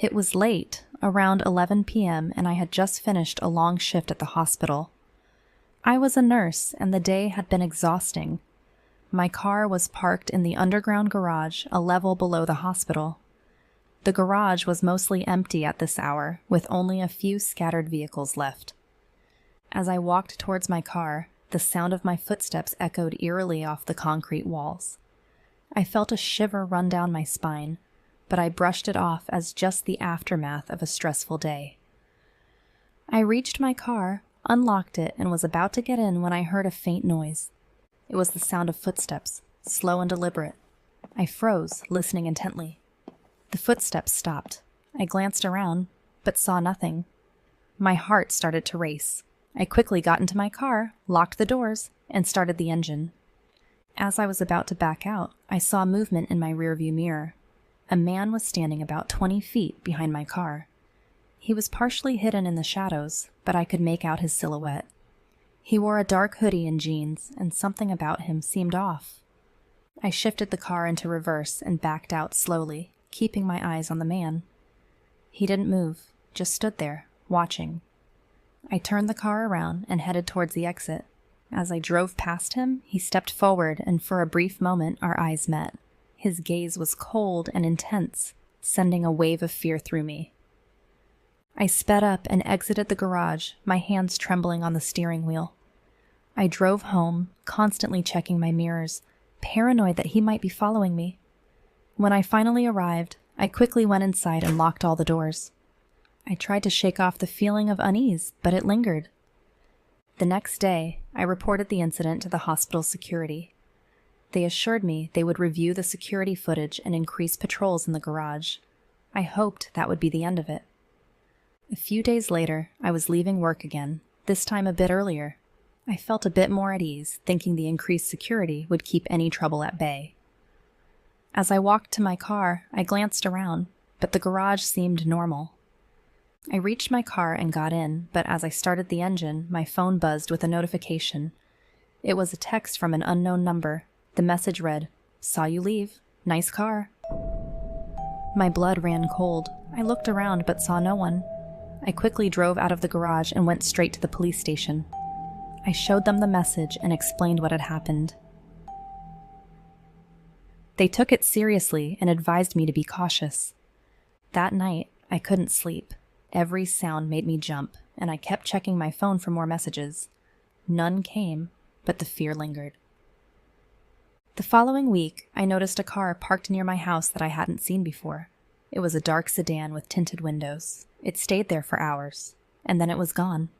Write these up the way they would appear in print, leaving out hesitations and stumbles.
It was late, around 11 p.m., and I had just finished a long shift at the hospital. I was a nurse, and the day had been exhausting. My car was parked in the underground garage a level below the hospital. The garage was mostly empty at this hour, with only a few scattered vehicles left. As I walked towards my car, the sound of my footsteps echoed eerily off the concrete walls. I felt a shiver run down my spine, but I brushed it off as just the aftermath of a stressful day. I reached my car, unlocked it, and was about to get in when I heard a faint noise. It was the sound of footsteps, slow and deliberate. I froze, listening intently. The footsteps stopped. I glanced around, but saw nothing. My heart started to race. I quickly got into my car, locked the doors, and started the engine. As I was about to back out, I saw movement in my rearview mirror. A man was standing about 20 feet behind my car. He was partially hidden in the shadows, but I could make out his silhouette. He wore a dark hoodie and jeans, and something about him seemed off. I shifted the car into reverse and backed out slowly, keeping my eyes on the man. He didn't move, just stood there, watching. I turned the car around and headed towards the exit. As I drove past him, he stepped forward, and for a brief moment our eyes met. His gaze was cold and intense, sending a wave of fear through me. I sped up and exited the garage, my hands trembling on the steering wheel. I drove home, constantly checking my mirrors, paranoid that he might be following me. When I finally arrived, I quickly went inside and locked all the doors. I tried to shake off the feeling of unease, but it lingered. The next day, I reported the incident to the hospital security. They assured me they would review the security footage and increase patrols in the garage. I hoped that would be the end of it. A few days later, I was leaving work again, this time a bit earlier. I felt a bit more at ease, thinking the increased security would keep any trouble at bay. As I walked to my car, I glanced around, but the garage seemed normal. I reached my car and got in, but as I started the engine, my phone buzzed with a notification. It was a text from an unknown number. The message read, "Saw you leave. Nice car." My blood ran cold. I looked around but saw no one. I quickly drove out of the garage and went straight to the police station. I showed them the message and explained what had happened. They took it seriously and advised me to be cautious. That night, I couldn't sleep. Every sound made me jump, and I kept checking my phone for more messages. None came, but the fear lingered. The following week, I noticed a car parked near my house that I hadn't seen before. It was a dark sedan with tinted windows. It stayed there for hours, and then it was gone.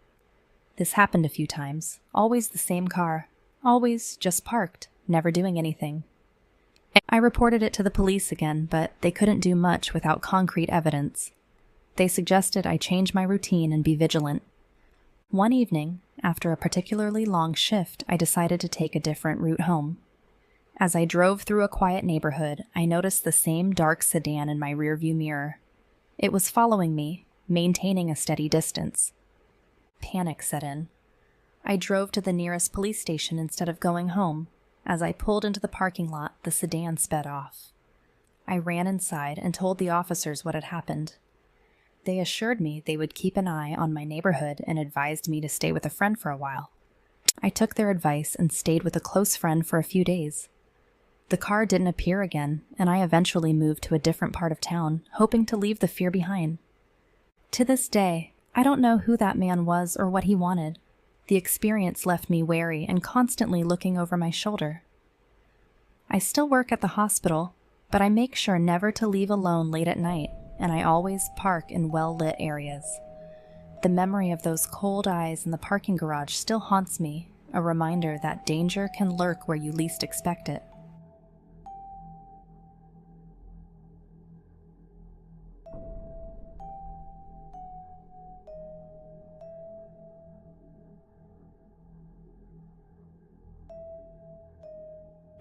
This happened a few times, always the same car, always just parked, never doing anything. I reported it to the police again, but they couldn't do much without concrete evidence. They suggested I change my routine and be vigilant. One evening, after a particularly long shift, I decided to take a different route home. As I drove through a quiet neighborhood, I noticed the same dark sedan in my rearview mirror. It was following me, maintaining a steady distance. Panic set in. I drove to the nearest police station instead of going home. As I pulled into the parking lot, the sedan sped off. I ran inside and told the officers what had happened. They assured me they would keep an eye on my neighborhood and advised me to stay with a friend for a while. I took their advice and stayed with a close friend for a few days. The car didn't appear again, and I eventually moved to a different part of town, hoping to leave the fear behind. To this day, I don't know who that man was or what he wanted. The experience left me wary and constantly looking over my shoulder. I still work at the hospital, but I make sure never to leave alone late at night, and I always park in well-lit areas. The memory of those cold eyes in the parking garage still haunts me, a reminder that danger can lurk where you least expect it.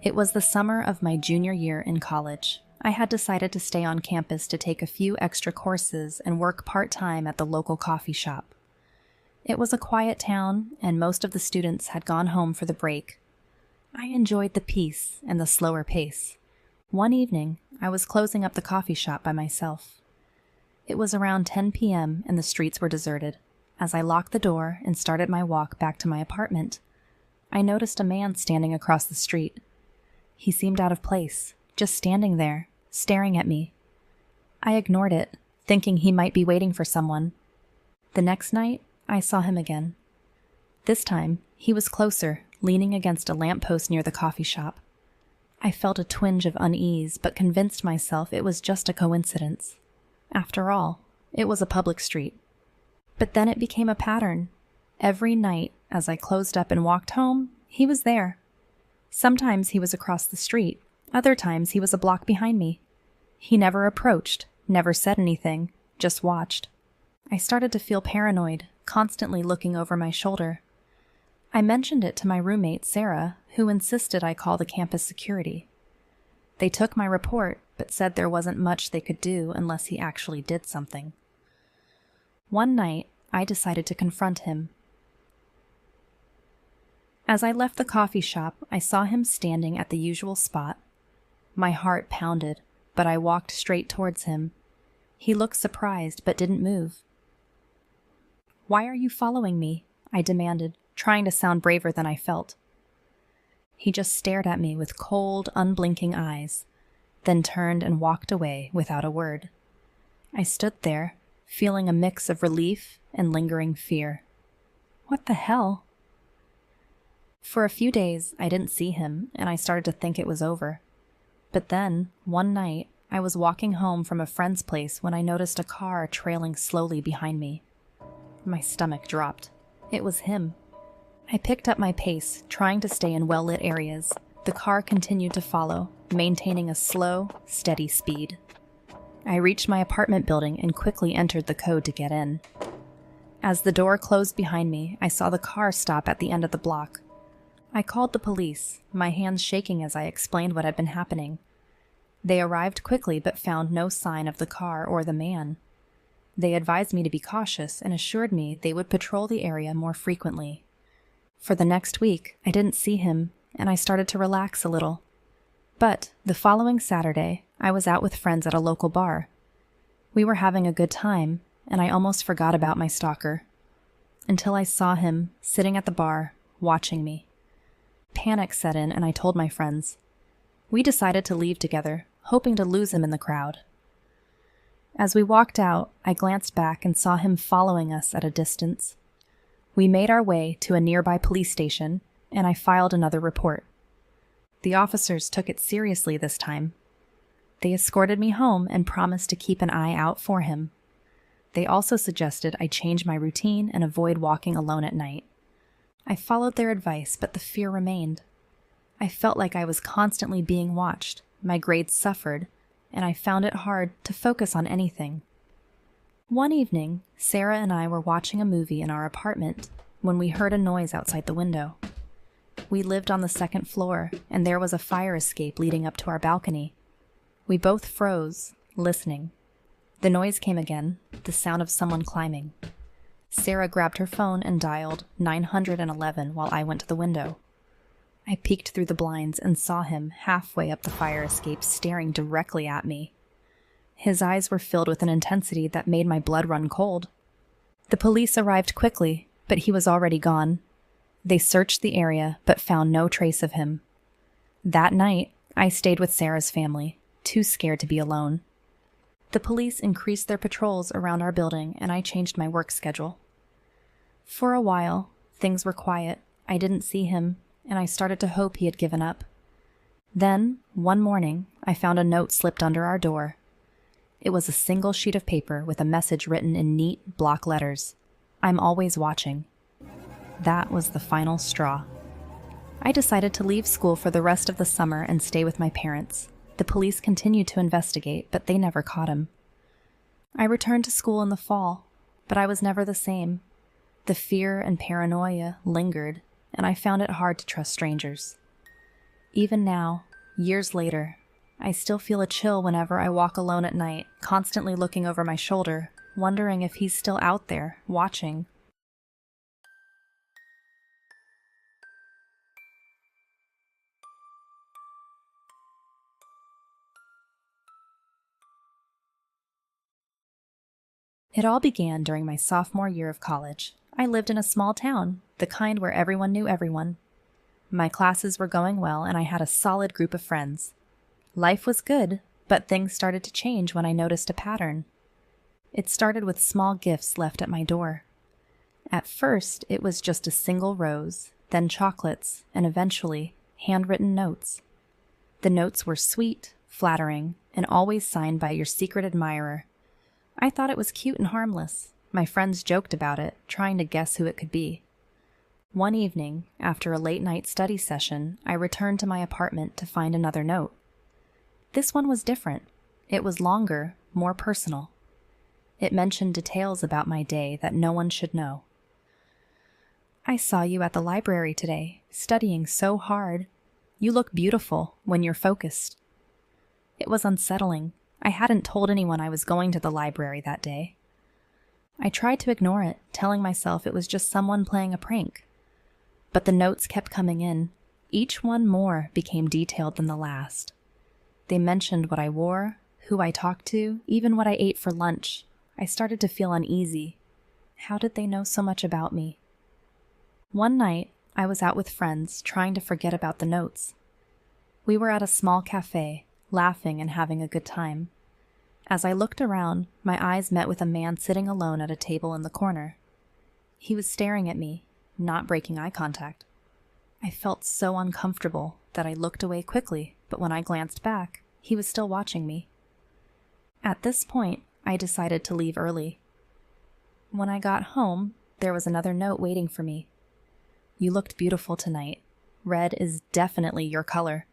It was the summer of my junior year in college. I had decided to stay on campus to take a few extra courses and work part-time at the local coffee shop. It was a quiet town, and most of the students had gone home for the break. I enjoyed the peace and the slower pace. One evening, I was closing up the coffee shop by myself. It was around 10 p.m. and the streets were deserted. As I locked the door and started my walk back to my apartment, I noticed a man standing across the street. He seemed out of place, just standing there, staring at me. I ignored it, thinking he might be waiting for someone. The next night, I saw him again. This time, he was closer, leaning against a lamppost near the coffee shop. I felt a twinge of unease, but convinced myself it was just a coincidence. After all, it was a public street. But then it became a pattern. Every night, as I closed up and walked home, he was there. Sometimes he was across the street. Other times he was a block behind me. He never approached, never said anything, just watched. I started to feel paranoid, constantly looking over my shoulder. I mentioned it to my roommate, Sarah, who insisted I call the campus security. They took my report, but said there wasn't much they could do unless he actually did something. One night, I decided to confront him. As I left the coffee shop, I saw him standing at the usual spot. My heart pounded, but I walked straight towards him. He looked surprised, but didn't move. "Why are you following me?" I demanded, trying to sound braver than I felt. He just stared at me with cold, unblinking eyes, then turned and walked away without a word. I stood there, feeling a mix of relief and lingering fear. What the hell? For a few days, I didn't see him, and I started to think it was over. But then, one night, I was walking home from a friend's place when I noticed a car trailing slowly behind me. My stomach dropped. It was him. I picked up my pace, trying to stay in well-lit areas. The car continued to follow, maintaining a slow, steady speed. I reached my apartment building and quickly entered the code to get in. As the door closed behind me, I saw the car stop at the end of the block. I called the police, my hands shaking as I explained what had been happening. They arrived quickly but found no sign of the car or the man. They advised me to be cautious and assured me they would patrol the area more frequently. For the next week, I didn't see him, and I started to relax a little. But the following Saturday, I was out with friends at a local bar. We were having a good time, and I almost forgot about my stalker. Until I saw him, sitting at the bar, watching me. Panic set in, and I told my friends. We decided to leave together, hoping to lose him in the crowd. As we walked out, I glanced back and saw him following us at a distance. We made our way to a nearby police station, and I filed another report. The officers took it seriously this time. They escorted me home and promised to keep an eye out for him. They also suggested I change my routine and avoid walking alone at night. I followed their advice, but the fear remained. I felt like I was constantly being watched, my grades suffered, and I found it hard to focus on anything. One evening, Sarah and I were watching a movie in our apartment when we heard a noise outside the window. We lived on the second floor, and there was a fire escape leading up to our balcony. We both froze, listening. The noise came again, the sound of someone climbing. Sarah grabbed her phone and dialed 911 while I went to the window. I peeked through the blinds and saw him halfway up the fire escape staring directly at me. His eyes were filled with an intensity that made my blood run cold. The police arrived quickly, but he was already gone. They searched the area, but found no trace of him. That night, I stayed with Sarah's family, too scared to be alone. The police increased their patrols around our building, and I changed my work schedule. For a while, things were quiet. I didn't see him, and I started to hope he had given up. Then, one morning, I found a note slipped under our door. It was a single sheet of paper with a message written in neat block letters. "I'm always watching." That was the final straw. I decided to leave school for the rest of the summer and stay with my parents. The police continued to investigate, but they never caught him. I returned to school in the fall, but I was never the same. The fear and paranoia lingered, and I found it hard to trust strangers. Even now, years later, I still feel a chill whenever I walk alone at night, constantly looking over my shoulder, wondering if he's still out there, watching. It all began during my sophomore year of college. I lived in a small town, the kind where everyone knew everyone. My classes were going well, and I had a solid group of friends. Life was good, but things started to change when I noticed a pattern. It started with small gifts left at my door. At first, it was just a single rose, then chocolates, and eventually, handwritten notes. The notes were sweet, flattering, and always signed by your secret admirer. I thought it was cute and harmless. My friends joked about it, trying to guess who it could be. One evening, after a late-night study session, I returned to my apartment to find another note. This one was different. It was longer, more personal. It mentioned details about my day that no one should know. I saw you at the library today, studying so hard. You look beautiful when you're focused. It was unsettling. I hadn't told anyone I was going to the library that day. I tried to ignore it, telling myself it was just someone playing a prank. But the notes kept coming in. Each one more became detailed than the last. They mentioned what I wore, who I talked to, even what I ate for lunch. I started to feel uneasy. How did they know so much about me? One night, I was out with friends, trying to forget about the notes. We were at a small cafe, laughing and having a good time. As I looked around, my eyes met with a man sitting alone at a table in the corner. He was staring at me, not breaking eye contact. I felt so uncomfortable that I looked away quickly, but when I glanced back, he was still watching me. At this point, I decided to leave early. When I got home, there was another note waiting for me. You looked beautiful tonight. Red is definitely your color.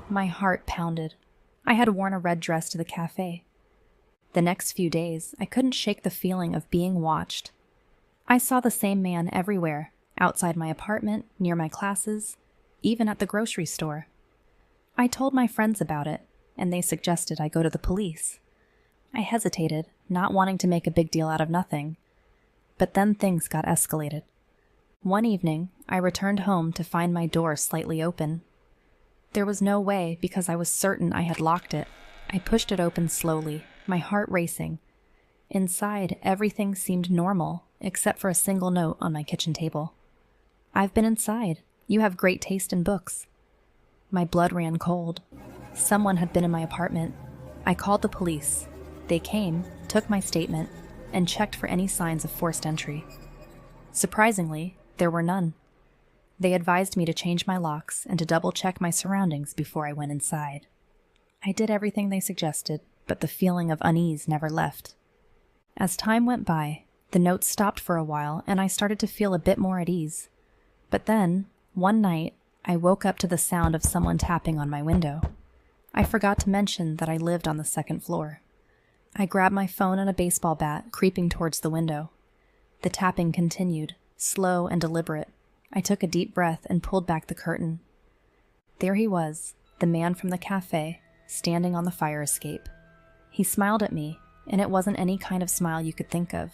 My heart pounded. I had worn a red dress to the cafe. The next few days, I couldn't shake the feeling of being watched. I saw the same man everywhere, outside my apartment, near my classes, even at the grocery store. I told my friends about it, and they suggested I go to the police. I hesitated, not wanting to make a big deal out of nothing. But then things got escalated. One evening, I returned home to find my door slightly open. There was no way because I was certain I had locked it. I pushed it open slowly, my heart racing. Inside, everything seemed normal, except for a single note on my kitchen table. I've been inside. You have great taste in books. My blood ran cold. Someone had been in my apartment. I called the police. They came, took my statement, and checked for any signs of forced entry. Surprisingly, there were none. They advised me to change my locks and to double-check my surroundings before I went inside. I did everything they suggested, but the feeling of unease never left. As time went by, the notes stopped for a while, and I started to feel a bit more at ease. But then, one night, I woke up to the sound of someone tapping on my window. I forgot to mention that I lived on the second floor. I grabbed my phone and a baseball bat, creeping towards the window. The tapping continued, slow and deliberate. I took a deep breath and pulled back the curtain. There he was, the man from the cafe, standing on the fire escape. He smiled at me, and it wasn't any kind of smile you could think of.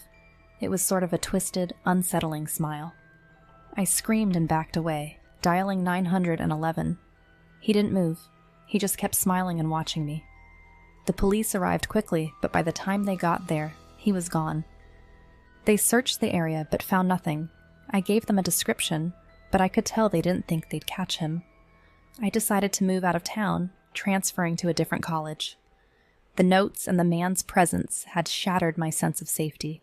It was sort of a twisted, unsettling smile. I screamed and backed away, dialing 911. He didn't move. He just kept smiling and watching me. The police arrived quickly, but by the time they got there, he was gone. They searched the area but found nothing. I gave them a description, but I could tell they didn't think they'd catch him. I decided to move out of town, transferring to a different college. The notes and the man's presence had shattered my sense of safety.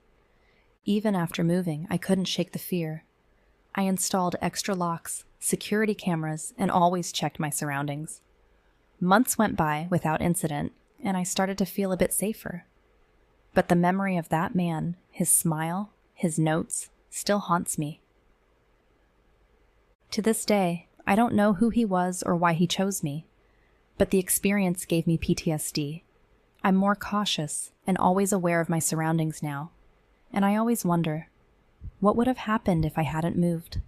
Even after moving, I couldn't shake the fear. I installed extra locks, security cameras, and always checked my surroundings. Months went by without incident, and I started to feel a bit safer. But the memory of that man, his smile, his notes, still haunts me. To this day, I don't know who he was or why he chose me, but the experience gave me PTSD. I'm more cautious and always aware of my surroundings now, and I always wonder, what would have happened if I hadn't moved?